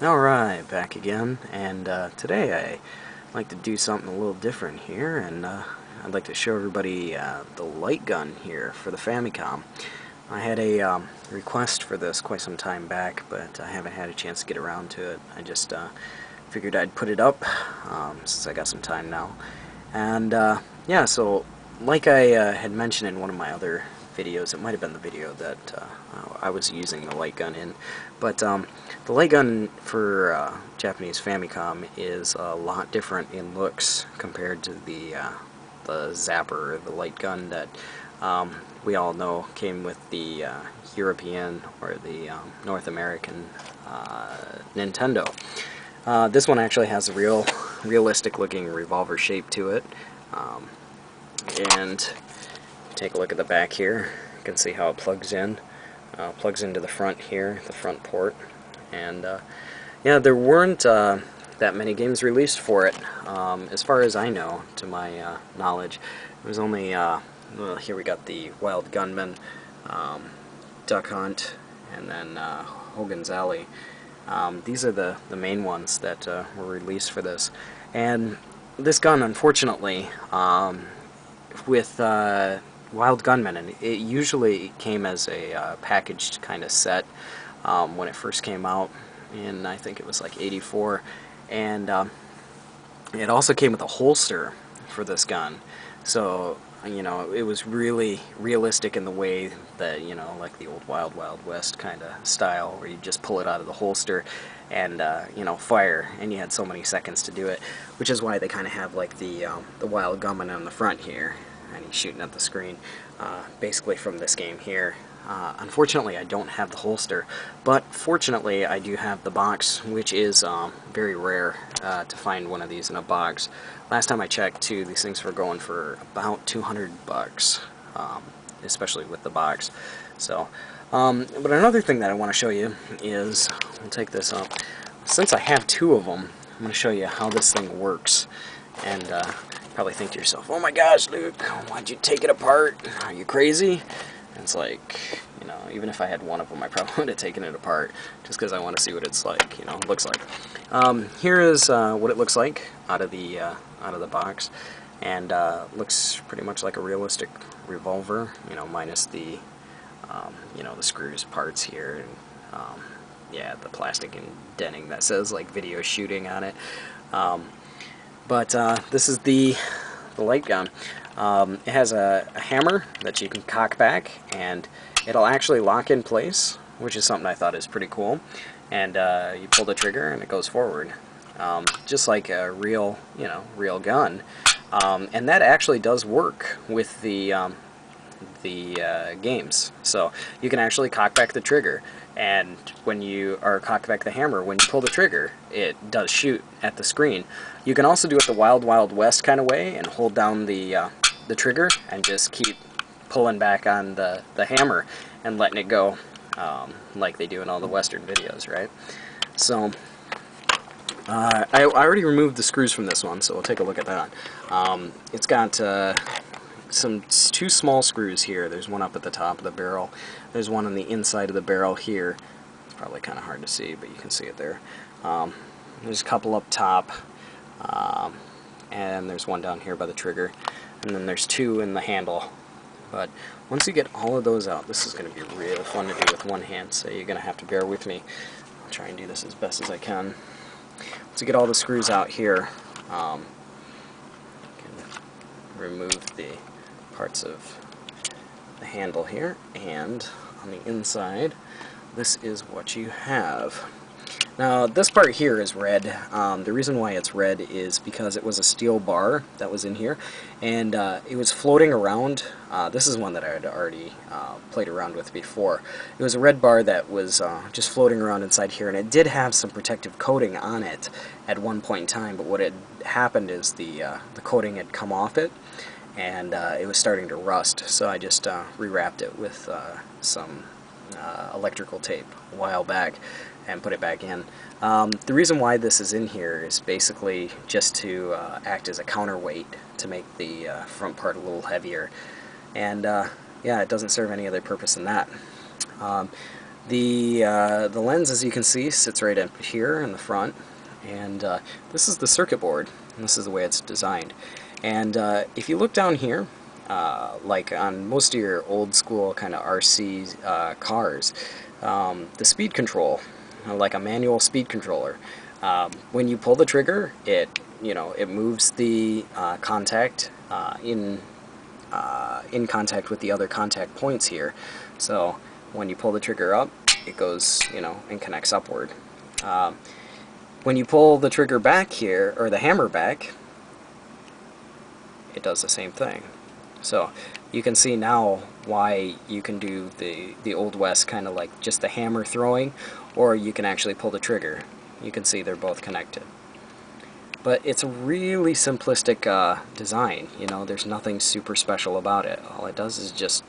Alright, back again, and today I'd like to do something a little different here, and I'd like to show everybody the light gun here for the Famicom. I had a request for this quite some time back, but I haven't had a chance to get around to it. I just figured I'd put it up since I got some time now. And yeah, so like I had mentioned in one of my other videos, it might have been the video that I was using the light gun in, but the light gun for Japanese Famicom is a lot different in looks compared to the zapper, or the light gun that we all know came with the European or the North American Nintendo. This one actually has a realistic looking revolver shape to it. And take a look at the back here. You can see how it plugs in. Plugs into the front here, the front port. And yeah, there weren't that many games released for it, as far as I know, to my knowledge. It was only, well, here we got the Wild Gunman, Duck Hunt, and then Hogan's Alley. These are the main ones that were released for this. And this gun, unfortunately, with Wild Gunman, and it usually came as a packaged kind of set when it first came out in, I think it was like '84, and it also came with a holster for this gun. So, you know, it was really realistic in the way that, you know, like the old Wild Wild West kind of style, where you just pull it out of the holster and, you know, fire, and you had so many seconds to do it, which is why they kind of have like the Wild Gunman on the front here, and he's shooting at the screen, basically from this game here. Unfortunately, I don't have the holster, but fortunately, I do have the box, which is very rare to find one of these in a box. Last time I checked, too, these things were going for about 200 bucks, especially with the box. So, but another thing that I want to show you is, we'll take this up. Since I have two of them, I'm going to show you how this thing works. And probably think to yourself, oh my gosh, Luke, why'd you take it apart? Are you crazy? And it's like, you know, even if I had one of them, I probably would have taken it apart, just because I want to see what it's like, you know, looks like. Here is what it looks like out of the box, and looks pretty much like a realistic revolver, you know, minus the, you know, the screws parts here, and yeah, the plastic indenting that says like video shooting on it. But this is the light gun. It has a hammer that you can cock back, and it'll actually lock in place, which is something I thought is pretty cool. And you pull the trigger, and it goes forward, just like a real, you know, real gun. And that actually does work with the games. So you can actually cock back the trigger, and when you are cock back the hammer, when you pull the trigger, it does shoot at the screen. You can also do it the Wild Wild West kind of way and hold down the trigger and just keep pulling back on the hammer and letting it go, like they do in all the Western videos, right? So I already removed the screws from this one, so we'll take a look at that. It's got two small screws here. There's one up at the top of the barrel. There's one on the inside of the barrel here. It's probably kind of hard to see, but you can see it there. There's a couple up top, and there's one down here by the trigger, and then there's two in the handle. But once you get all of those out, this is going to be real fun to do with one hand, so you're going to have to bear with me. I'll try and do this as best as I can. Once you get all the screws out here, you can remove the parts of the handle here, and on the inside, this is what you have. Now, this part here is red. The reason why it's red is because it was a steel bar that was in here, and it was floating around. This is one that I had already played around with before. It was a red bar that was just floating around inside here, and it did have some protective coating on it at one point in time, but what had happened is the coating had come off it, and it was starting to rust, so I just rewrapped it with some electrical tape a while back and put it back in. The reason why this is in here is basically just to act as a counterweight to make the front part a little heavier, and yeah, it doesn't serve any other purpose than that. The lens, as you can see, sits right up here in the front, and this is the circuit board, and this is the way it's designed. And if you look down here, like on most of your old school kind of RC cars, the speed control, like a manual speed controller, when you pull the trigger, it moves the contact in contact with the other contact points here. So when you pull the trigger up, it goes, and connects upward. When you pull the trigger back here, or the hammer back, it does the same thing. So you can see now why you can do the Old West kind of like just the hammer throwing, or you can actually pull the trigger. You can see they're both connected. But it's a really simplistic design. There's nothing super special about it. All it does is just,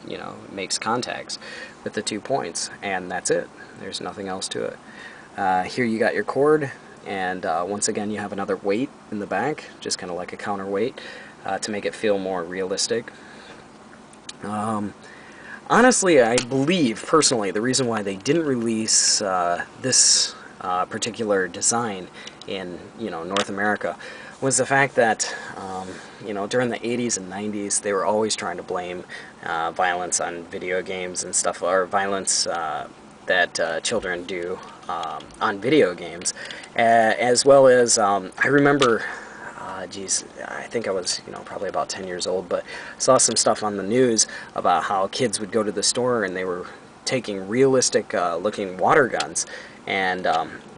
makes contacts with the 2 points, and that's it. There's nothing else to it. Here you got your cord, and once again you have another weight in the back, just kind of like a counterweight, to make it feel more realistic. Honestly, I believe, personally, the reason why they didn't release this particular design in North America was the fact that during the 80s and 90s they were always trying to blame violence on video games and stuff, or violence that children do on video games, as well as I remember, geez, I think I was probably about 10 years old, but saw some stuff on the news about how kids would go to the store and they were taking realistic looking water guns, and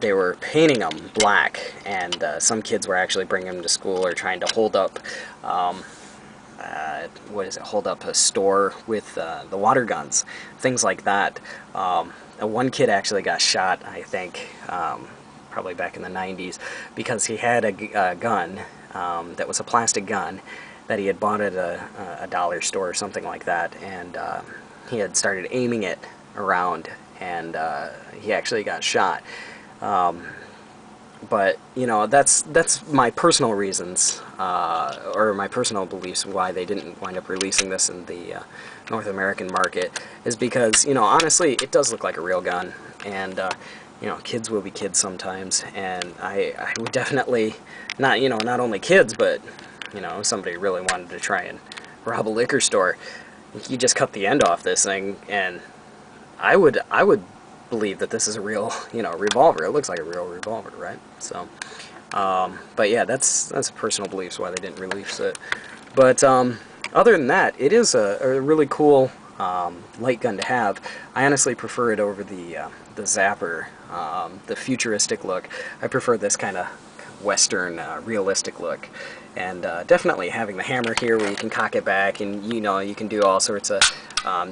they were painting them black, and some kids were actually bringing them to school or trying to hold up hold up a store with the water guns, things like that. One kid actually got shot, I think, probably back in the 90s, because he had a gun that was a plastic gun that he had bought at a dollar store or something like that, and he had started aiming it around, and he actually got shot. But that's my personal reasons, or my personal beliefs why they didn't wind up releasing this in the North American market, is because honestly, it does look like a real gun, and kids will be kids sometimes, and I would definitely not only kids, but if somebody really wanted to try and rob a liquor store, you just cut the end off this thing, and I would believe that this is a real revolver. It looks like a real revolver, right? So but yeah, that's personal beliefs why they didn't release it. But other than that, it is a really cool light gun to have. I honestly prefer it over the Zapper, the futuristic look. I prefer this kind of Western realistic look, and definitely having the hammer here where you can cock it back, and you can do all sorts of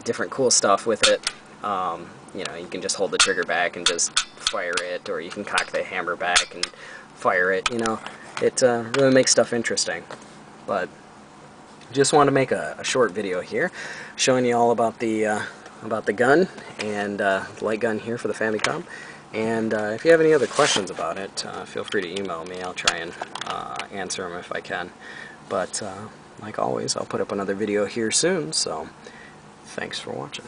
different cool stuff with it. You can just hold the trigger back and just fire it, or you can cock the hammer back and fire it. It really makes stuff interesting. But just want to make a short video here showing you all about the gun and light gun here for the Famicom. And if you have any other questions about it, feel free to email me. I'll try and answer them if I can. But like always, I'll put up another video here soon, so thanks for watching.